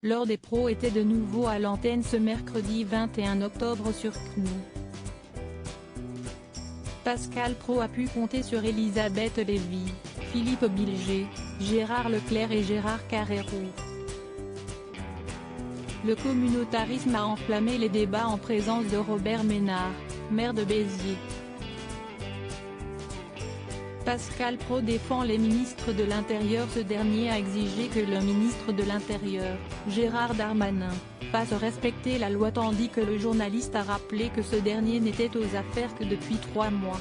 L'heure des pros était de nouveau à l'antenne ce mercredi 21 octobre sur CNews. Pascal Praud a pu compter sur Elisabeth Lévy, Philippe Bilger, Gérard Leclerc et Gérard Carrero. Le communautarisme a enflammé les débats en présence de Robert Ménard, maire de Béziers. Pascal Praud défend les ministres de l'Intérieur. Ce dernier a exigé que le ministre de l'Intérieur, Gérald Darmanin, fasse respecter la loi tandis que le journaliste a rappelé que ce dernier n'était aux affaires que depuis 3 mois.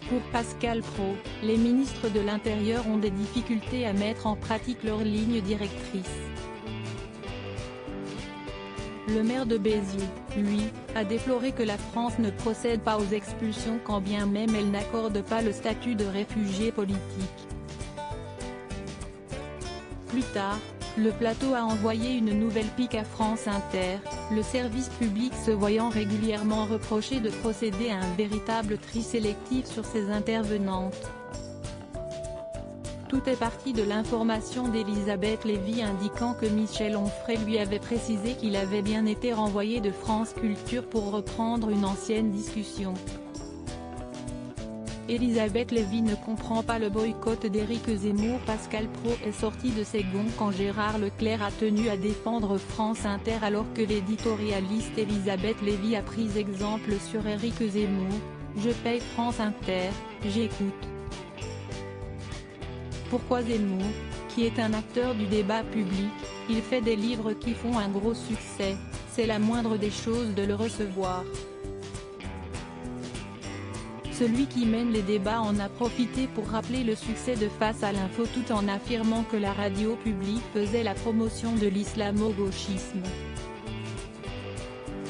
Pour Pascal Praud, les ministres de l'Intérieur ont des difficultés à mettre en pratique leurs lignes directrices. Le maire de Béziers, lui, a déploré que la France ne procède pas aux expulsions quand bien même elle n'accorde pas le statut de réfugié politique. Plus tard, le plateau a envoyé une nouvelle pique à France Inter, le service public se voyant régulièrement reprocher de procéder à un véritable tri sélectif sur ses intervenantes. Tout est parti de l'information d'Elisabeth Lévy indiquant que Michel Onfray lui avait précisé qu'il avait bien été renvoyé de France Culture pour reprendre une ancienne discussion. Elisabeth Lévy ne comprend pas le boycott d'Éric Zemmour. Pascal Praud est sorti de ses gonds quand Gérard Leclerc a tenu à défendre France Inter alors que l'éditorialiste Elisabeth Lévy a pris exemple sur Éric Zemmour. « Je paye France Inter, j'écoute. » Pourquoi Zemmour, qui est un acteur du débat public, il fait des livres qui font un gros succès, c'est la moindre des choses de le recevoir. Celui qui mène les débats en a profité pour rappeler le succès de Face à l'info tout en affirmant que la radio publique faisait la promotion de l'islamo-gauchisme.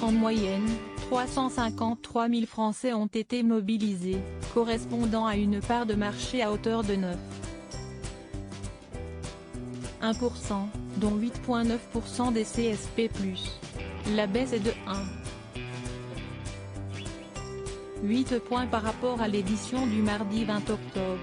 En moyenne, 353 000 Français ont été mobilisés, correspondant à une part de marché à hauteur de 9,1%, dont 8,9% des CSP+. La baisse est de 1,8 points par rapport à l'édition du mardi 20 octobre.